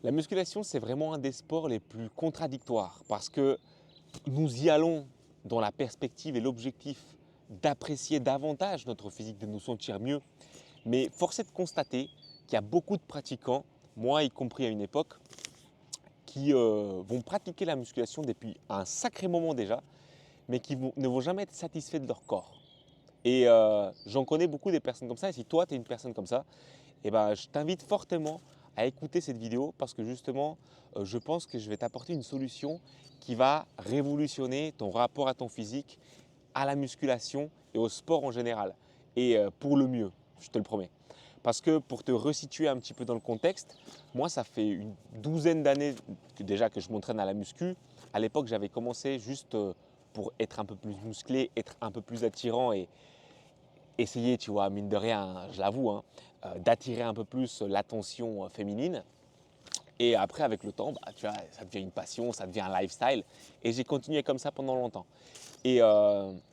La musculation, c'est vraiment un des sports les plus contradictoires parce que nous y allons dans la perspective et l'objectif d'apprécier davantage notre physique, de nous sentir mieux. Mais force est de constater qu'il y a beaucoup de pratiquants, moi y compris à une époque, qui vont pratiquer la musculation depuis un sacré moment déjà, mais qui ne vont jamais être satisfaits de leur corps. Et j'en connais beaucoup des personnes comme ça. Et si toi, tu es une personne comme ça, eh ben, je t'invite fortement à écouter cette vidéo parce que justement, je pense que je vais t'apporter une solution qui va révolutionner ton rapport à ton physique, à la musculation et au sport en général. Et pour le mieux, je te le promets. Parce que pour te resituer un petit peu dans le contexte, moi, ça fait une douzaine d'années déjà que je m'entraîne à la muscu. À l'époque, j'avais commencé juste pour être un peu plus musclé, être un peu plus attirant et essayer, tu vois, mine de rien, je l'avoue, hein, d'attirer un peu plus l'attention féminine. Et après, avec le temps, bah, tu vois, ça devient une passion, ça devient un lifestyle. Et j'ai continué comme ça pendant longtemps. Et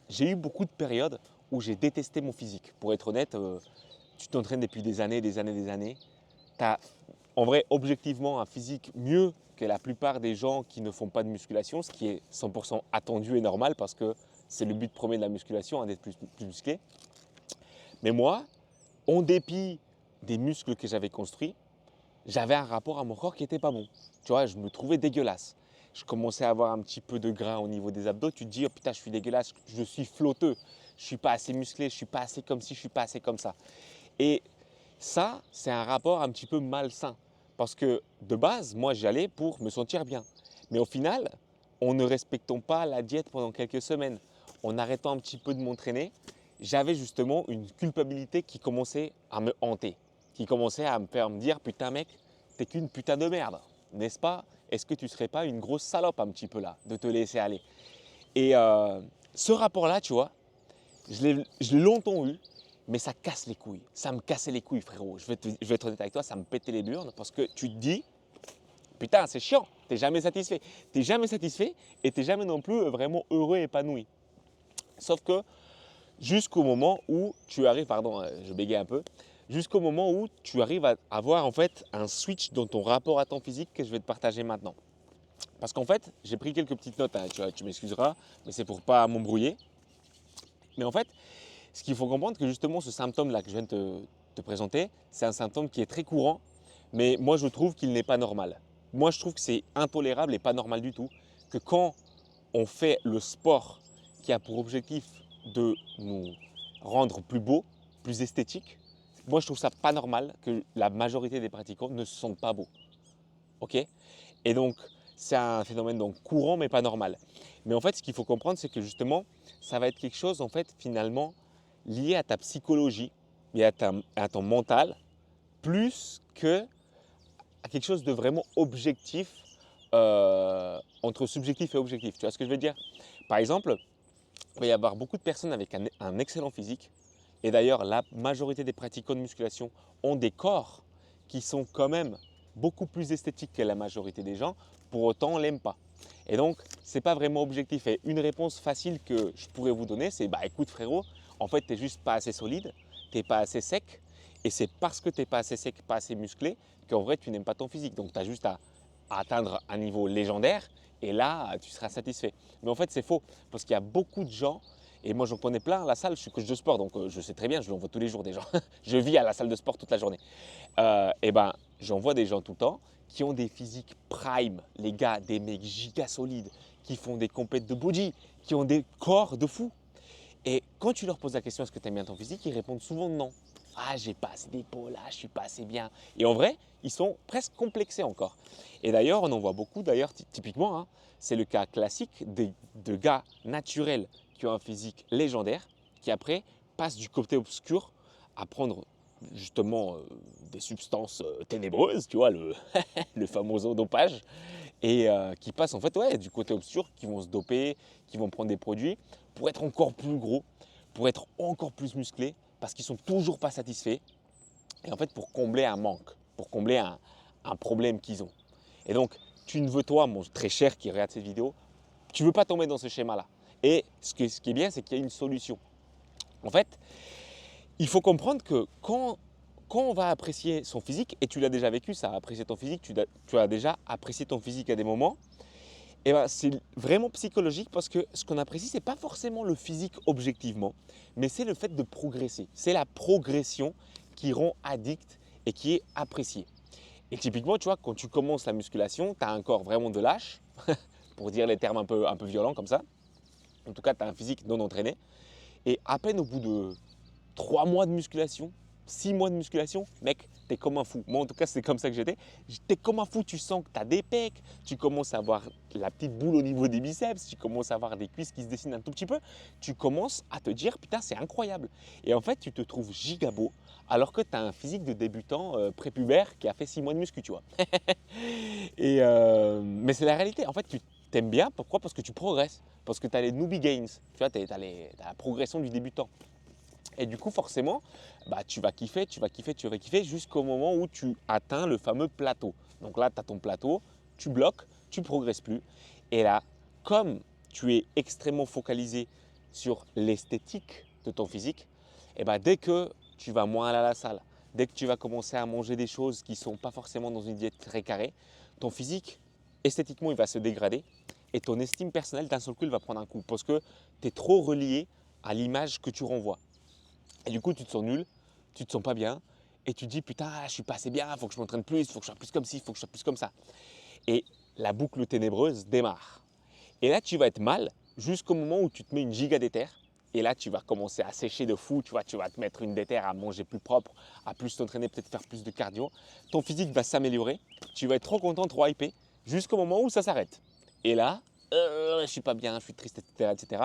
j'ai eu beaucoup de périodes où j'ai détesté mon physique. Pour être honnête, tu t'entraînes depuis des années, des années, des années. Tu as en vrai, objectivement, un physique mieux que la plupart des gens qui ne font pas de musculation, ce qui est 100% attendu et normal parce que c'est le but premier de la musculation, hein, d'être plus musclé. Mais moi, en dépit des muscles que j'avais construits, j'avais un rapport à mon corps qui n'était pas bon. Tu vois, je me trouvais dégueulasse. Je commençais à avoir un petit peu de gras au niveau des abdos. Tu te dis, oh putain, je suis dégueulasse, je suis flotteux, je ne suis pas assez musclé, je ne suis pas assez comme ci, je ne suis pas assez comme ça. Et ça, c'est un rapport un petit peu malsain. Parce que de base, moi, j'y allais pour me sentir bien. Mais au final, en ne respectant pas la diète pendant quelques semaines, en arrêtant un petit peu de m'entraîner, j'avais justement une culpabilité qui commençait à me hanter, qui commençait à me faire me dire, putain mec, t'es qu'une putain de merde, n'est-ce pas? Est-ce que tu ne serais pas une grosse salope un petit peu là, de te laisser aller? Et ce rapport-là, tu vois, je l'ai longtemps eu, mais ça casse les couilles. Ça me cassait les couilles, frérot. Je vais être honnête avec toi, ça me pétait les burnes parce que tu te dis, putain, c'est chiant, t'es jamais satisfait. T'es jamais satisfait et t'es jamais non plus vraiment heureux et épanoui. Sauf que jusqu'au moment où tu arrives, pardon, je bégaye un peu, jusqu'au moment où tu arrives à avoir en fait un switch dans ton rapport à ton physique que je vais te partager maintenant. Parce qu'en fait, j'ai pris quelques petites notes, hein, tu m'excuseras, mais c'est pour pas m'embrouiller. Mais en fait, ce qu'il faut comprendre, que justement ce symptôme-là que je viens de te présenter, c'est un symptôme qui est très courant, mais moi je trouve qu'il n'est pas normal. Moi je trouve que c'est intolérable et pas normal du tout, que quand on fait le sport qui a pour objectif de nous rendre plus beaux, plus esthétiques, moi je trouve ça pas normal que la majorité des pratiquants ne se sentent pas beaux. Ok? Et donc c'est un phénomène donc courant mais pas normal. Mais en fait ce qu'il faut comprendre c'est que justement ça va être quelque chose en fait finalement lié à ta psychologie et à ton mental plus que à quelque chose de vraiment objectif entre subjectif et objectif. Tu vois ce que je veux dire? Par exemple, il va y avoir beaucoup de personnes avec un excellent physique. Et d'ailleurs, la majorité des pratiquants de musculation ont des corps qui sont quand même beaucoup plus esthétiques que la majorité des gens. Pour autant, on ne l'aime pas. Et donc, ce n'est pas vraiment objectif. Et une réponse facile que je pourrais vous donner, c'est bah écoute frérot, en fait, tu n'es juste pas assez solide, tu n'es pas assez sec. Et c'est parce que tu n'es pas assez sec, pas assez musclé, qu'en vrai, tu n'aimes pas ton physique. Donc, tu as juste à atteindre un niveau légendaire et là, tu seras satisfait. Mais en fait, c'est faux parce qu'il y a beaucoup de gens, et moi j'en connais plein à la salle, je suis coach de sport, donc je sais très bien, je l'envoie tous les jours des gens. Je vis à la salle de sport toute la journée. Et ben, j'en vois des gens tout le temps qui ont des physiques prime, les gars, des mecs giga solides, qui font des compètes de body, qui ont des corps de fou. Et quand tu leur poses la question est-ce que tu aimes bien ton physique, ils répondent souvent non. Ah, j'ai pas assez d'épaules, ah, je suis pas assez bien. Et en vrai, ils sont presque complexés encore. Et d'ailleurs, on en voit beaucoup, d'ailleurs, typiquement, hein, c'est le cas classique de gars naturels qui ont un physique légendaire, qui après passent du côté obscur à prendre justement des substances ténébreuses, tu vois, le fameux dopage, et qui passent en fait ouais, du côté obscur, qui vont se doper, qui vont prendre des produits pour être encore plus gros, pour être encore plus musclés, parce qu'ils ne sont toujours pas satisfaits, et en fait pour combler un manque, pour combler un problème qu'ils ont. Et donc, tu ne veux toi, mon très cher qui regarde cette vidéo, tu ne veux pas tomber dans ce schéma-là. Et ce qui est bien, c'est qu'il y a une solution. En fait, il faut comprendre que quand quand on va apprécier son physique, et tu l'as déjà vécu, ça, apprécier ton physique, tu as déjà apprécié ton physique à des moments, et ben, c'est vraiment psychologique parce que ce qu'on apprécie, ce n'est pas forcément le physique objectivement, mais c'est le fait de progresser. C'est la progression qui rend addict et qui est appréciée. Et typiquement, tu vois, quand tu commences la musculation, tu as un corps vraiment de lâche, pour dire les termes un peu violents comme ça. En tout cas, tu as un physique non entraîné. Et à peine au bout de 3 mois de musculation, 6 mois de musculation, mec, t'es comme un fou. Moi, en tout cas, c'est comme ça que j'étais. T'es comme un fou, tu sens que tu as des pecs, tu commences à avoir la petite boule au niveau des biceps, tu commences à avoir des cuisses qui se dessinent un tout petit peu. Tu commences à te dire, putain, c'est incroyable. Et en fait, tu te trouves giga beau alors que tu as un physique de débutant prépubère qui a fait 6 mois de muscu, tu vois. Mais c'est la réalité. En fait, tu t'aimes bien. Pourquoi? Parce que tu progresses. Parce que tu as les newbie gains. Tu vois, t'as la progression du débutant. Et du coup, forcément, bah, tu vas kiffer, tu vas kiffer, tu vas kiffer jusqu'au moment où tu atteins le fameux plateau. Donc là, tu as ton plateau, tu bloques, tu ne progresses plus. Et là, comme tu es extrêmement focalisé sur l'esthétique de ton physique, et bah, dès que tu vas moins aller à la salle, dès que tu vas commencer à manger des choses qui ne sont pas forcément dans une diète très carrée, ton physique, esthétiquement, il va se dégrader et ton estime personnelle, d'un seul coup, il va prendre un coup parce que tu es trop relié à l'image que tu renvoies. Et du coup, tu te sens nul, tu te sens pas bien et tu te dis putain, je suis pas assez bien, il faut que je m'entraîne plus, il faut que je sois plus comme ci, il faut que je sois plus comme ça. Et la boucle ténébreuse démarre. Et là, tu vas être mal jusqu'au moment où tu te mets une giga déter. Et là, tu vas commencer à sécher de fou, tu vas te mettre une déter à manger plus propre, à plus t'entraîner, peut-être faire plus de cardio. Ton physique va s'améliorer, tu vas être trop content, trop hypé, jusqu'au moment où ça s'arrête. Et là, je suis pas bien, je suis triste, etc., etc.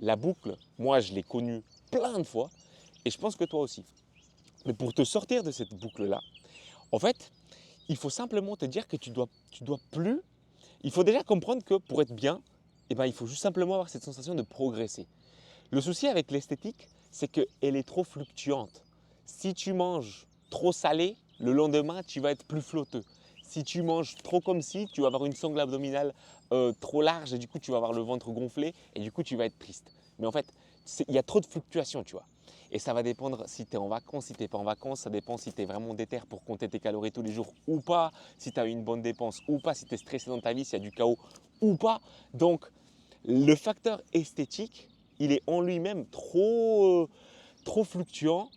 La boucle, moi, je l'ai connue plein de fois et je pense que toi aussi. Mais pour te sortir de cette boucle-là, en fait, il faut simplement te dire que tu dois plus. Il faut déjà comprendre que pour être bien, eh ben, il faut juste simplement avoir cette sensation de progresser. Le souci avec l'esthétique, c'est qu'elle est trop fluctuante. Si tu manges trop salé, le lendemain, tu vas être plus flotteux. Si tu manges trop comme si, tu vas avoir une sangle abdominale trop large et du coup, tu vas avoir le ventre gonflé et du coup, tu vas être triste. Mais en fait, il y a trop de fluctuations, tu vois. Et ça va dépendre si tu es en vacances, si tu n'es pas en vacances, ça dépend si tu es vraiment déter pour compter tes calories tous les jours ou pas, si tu as une bonne dépense ou pas, si tu es stressé dans ta vie, s'il y a du chaos ou pas. Donc, le facteur esthétique, il est en lui-même trop fluctuant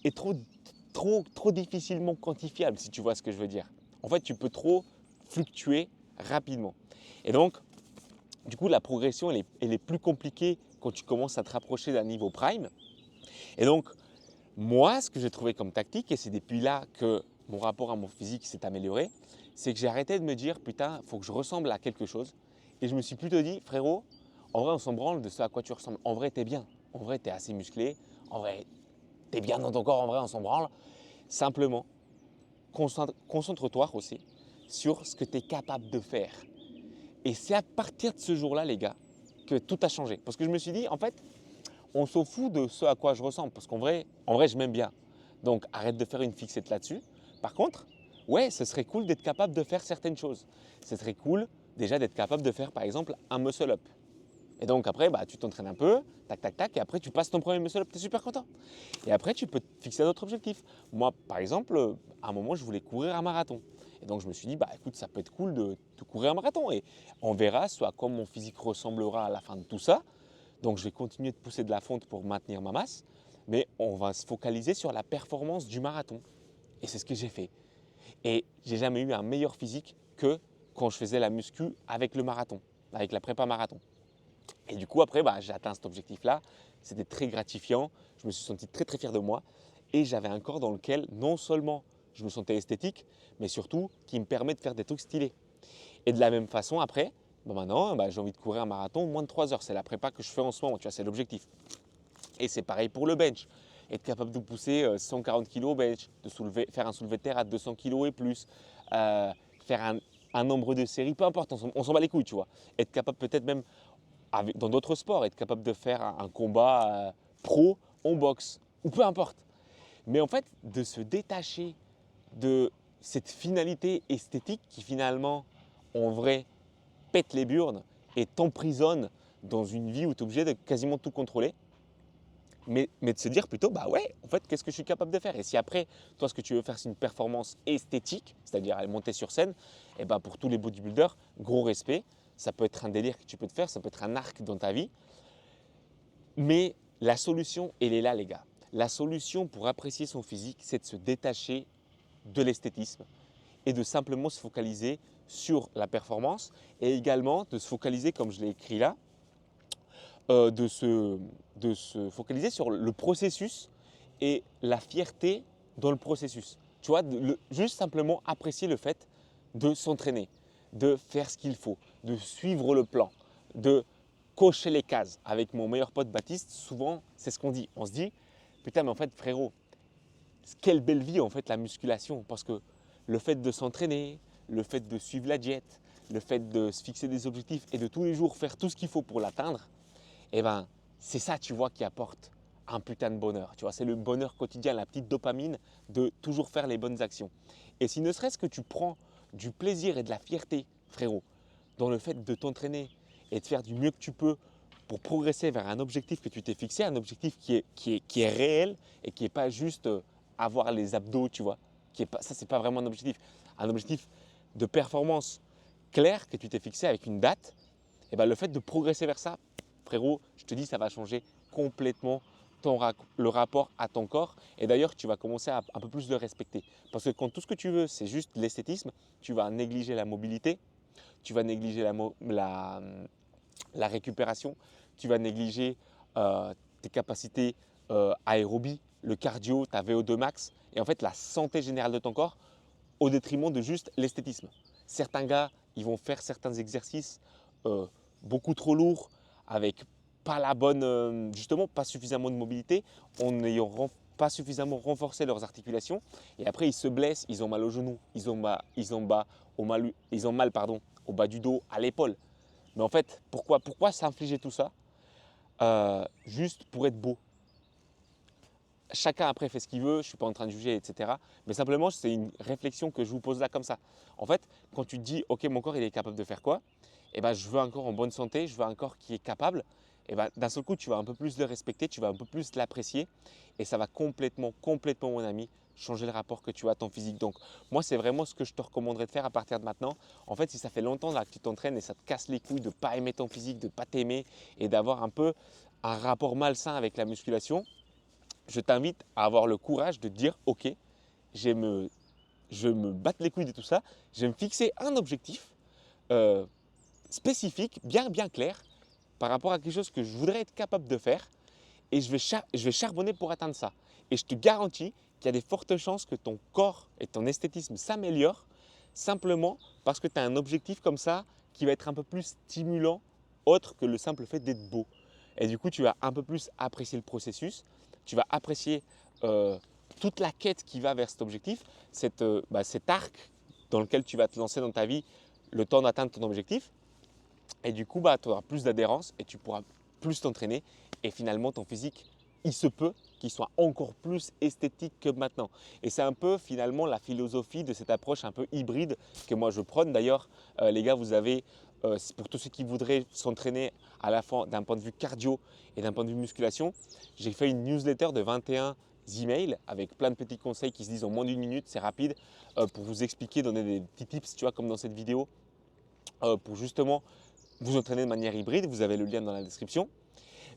et trop difficilement quantifiable, si tu vois ce que je veux dire. En fait, tu peux trop fluctuer rapidement. Et donc, du coup, la progression, elle est plus compliquée quand tu commences à te rapprocher d'un niveau prime. Et donc, moi, ce que j'ai trouvé comme tactique, et c'est depuis là que mon rapport à mon physique s'est amélioré, c'est que j'ai arrêté de me dire, putain, il faut que je ressemble à quelque chose. Et je me suis plutôt dit, frérot, en vrai, on s'en branle de ce à quoi tu ressembles. En vrai, tu es bien. En vrai, tu es assez musclé. En vrai, tu es bien dans ton corps. En vrai, on s'en branle. Simplement, concentre-toi aussi sur ce que tu es capable de faire. Et c'est à partir de ce jour-là, les gars, que tout a changé. Parce que je me suis dit, en fait, on s'en fout de ce à quoi je ressemble. Parce qu'en vrai, je m'aime bien. Donc, arrête de faire une fixette là-dessus. Par contre, ouais, ce serait cool d'être capable de faire certaines choses. Ce serait cool déjà d'être capable de faire, par exemple, un muscle-up. Et donc après, bah, tu t'entraînes un peu, tac, tac, tac, et après tu passes ton premier muscle-up, tu es super content. Et après, tu peux te fixer d'autres objectifs. Moi, par exemple, à un moment, je voulais courir un marathon. Et donc je me suis dit, bah écoute, ça peut être cool de courir un marathon. Et on verra ce à quoi mon physique ressemblera à la fin de tout ça. Donc je vais continuer de pousser de la fonte pour maintenir ma masse. Mais on va se focaliser sur la performance du marathon. Et c'est ce que j'ai fait. Et j'ai jamais eu un meilleur physique que quand je faisais la muscu avec le marathon, avec la prépa marathon. Et du coup, après, bah, j'ai atteint cet objectif-là. C'était très gratifiant. Je me suis senti très, très fier de moi. Et j'avais un corps dans lequel, non seulement je me sentais esthétique, mais surtout qui me permet de faire des trucs stylés. Et de la même façon, après, bah maintenant, bah, j'ai envie de courir un marathon en moins de 3 heures. C'est la prépa que je fais en ce moment, tu vois, c'est l'objectif. Et c'est pareil pour le bench. Être capable de pousser 140 kg au bench, faire un soulevé de terre à 200 kg et plus, faire un nombre de séries, peu importe, on s'en bat les couilles, tu vois. Être capable peut-être même dans d'autres sports, être capable de faire un combat pro en boxe ou peu importe. Mais en fait, de se détacher de cette finalité esthétique qui finalement, en vrai, pète les burnes et t'emprisonne dans une vie où tu es obligé de quasiment tout contrôler, mais de se dire plutôt, bah ouais, en fait, qu'est-ce que je suis capable de faire? Et si après, toi, ce que tu veux faire, c'est une performance esthétique, c'est-à-dire aller monter sur scène, et bah pour tous les bodybuilders, gros respect, ça peut être un délire que tu peux te faire, ça peut être un arc dans ta vie, mais la solution, elle est là, les gars. La solution pour apprécier son physique, c'est de se détacher de l'esthétisme et de simplement se focaliser sur la performance et également de se focaliser, comme je l'ai écrit là, de se focaliser sur le processus et la fierté dans le processus. Tu vois, juste simplement apprécier le fait de s'entraîner, de faire ce qu'il faut, de suivre le plan, de cocher les cases. Avec mon meilleur pote Baptiste, souvent, c'est ce qu'on dit. On se dit, putain, mais en fait, frérot, quelle belle vie en fait la musculation. Parce que le fait de s'entraîner, le fait de suivre la diète, le fait de se fixer des objectifs et de tous les jours faire tout ce qu'il faut pour l'atteindre, eh ben, c'est ça, tu vois, qui apporte un putain de bonheur. Tu vois, c'est le bonheur quotidien, la petite dopamine de toujours faire les bonnes actions. Et si ne serait-ce que tu prends du plaisir et de la fierté, frérot, dans le fait de t'entraîner et de faire du mieux que tu peux pour progresser vers un objectif que tu t'es fixé, un objectif qui est réel et qui n'est pas juste avoir les abdos, tu vois. Ça, ce n'est pas vraiment un objectif. Un objectif de performance clair que tu t'es fixé avec une date, et ben, le fait de progresser vers ça, frérot, je te dis, ça va changer complètement le rapport à ton corps. Et d'ailleurs, tu vas commencer à un peu plus le respecter. Parce que quand tout ce que tu veux, c'est juste l'esthétisme, tu vas négliger la mobilité, tu vas négliger la récupération, tu vas négliger tes capacités aérobie, le cardio, ta VO2 max et en fait la santé générale de ton corps au détriment de juste l'esthétisme. Certains gars, ils vont faire certains exercices beaucoup trop lourds avec pas la bonne, justement pas suffisamment de mobilité en n'ayant pas suffisamment renforcé leurs articulations et après ils se blessent, ils ont mal au genou, ils ont mal pardon, au bas du dos, à l'épaule. Mais en fait, pourquoi s'infliger tout ça juste pour être beau? Chacun après fait ce qu'il veut, je ne suis pas en train de juger, etc. Mais simplement, c'est une réflexion que je vous pose là comme ça. En fait, quand tu te dis, ok, mon corps, il est capable de faire quoi? Eh ben, je veux un corps en bonne santé, je veux un corps qui est capable. Et ben, d'un seul coup, tu vas un peu plus le respecter, tu vas un peu plus l'apprécier. Et ça va complètement, mon ami, changer le rapport que tu as à ton physique. Donc, moi, c'est vraiment ce que je te recommanderais de faire à partir de maintenant. En fait, si ça fait longtemps là, que tu t'entraînes et ça te casse les couilles de ne pas aimer ton physique, de ne pas t'aimer et d'avoir un peu un rapport malsain avec la musculation, je t'invite à avoir le courage de te dire, ok, je vais me battre les couilles de tout ça, je vais me fixer un objectif euh, spécifique, bien clair, par rapport à quelque chose que je voudrais être capable de faire et je vais charbonner pour atteindre ça. Et je te garantis qu'il y a des fortes chances que ton corps et ton esthétisme s'améliorent simplement parce que tu as un objectif comme ça qui va être un peu plus stimulant, autre que le simple fait d'être beau. Et du coup, tu vas un peu plus apprécier le processus, tu vas apprécier toute la quête qui va vers cet objectif, cet arc dans lequel tu vas te lancer dans ta vie le temps d'atteindre ton objectif. Et du coup, tu auras plus d'adhérence et tu pourras plus t'entraîner. Et finalement, ton physique, il se peut qu'il soit encore plus esthétique que maintenant. Et c'est un peu finalement la philosophie de cette approche un peu hybride que moi je prône. D'ailleurs, les gars, vous avez, pour tous ceux qui voudraient s'entraîner à la fois d'un point de vue cardio et d'un point de vue musculation, j'ai fait une newsletter de 21 emails avec plein de petits conseils qui se disent en moins d'une minute, c'est rapide, pour vous expliquer, donner des petits tips, tu vois, comme dans cette vidéo, pour justement vous entraîner de manière hybride. Vous avez le lien dans la description.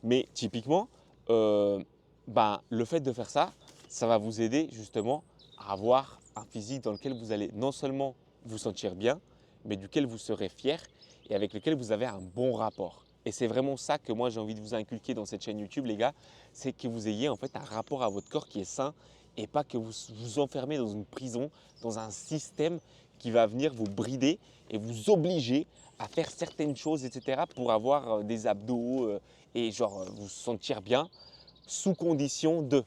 Mais typiquement, le fait de faire ça, ça va vous aider justement à avoir un physique dans lequel vous allez non seulement vous sentir bien, mais duquel vous serez fier et avec lequel vous avez un bon rapport. Et c'est vraiment ça que moi j'ai envie de vous inculquer dans cette chaîne YouTube, les gars, c'est que vous ayez en fait un rapport à votre corps qui est sain et pas que vous vous enfermez dans une prison, dans un système qui va venir vous brider et vous obliger à faire certaines choses, etc. pour avoir des abdos et genre vous sentir bien sous condition de.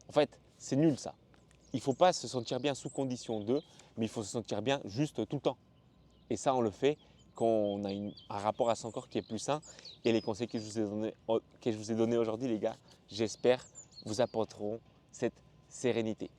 En fait, c'est nul ça. Il ne faut pas se sentir bien sous condition de, mais il faut se sentir bien juste tout le temps. Et ça, on le fait quand on a un rapport à son corps qui est plus sain. Et les conseils que je vous ai donnés aujourd'hui, les gars, j'espère vous apporteront cette sérénité.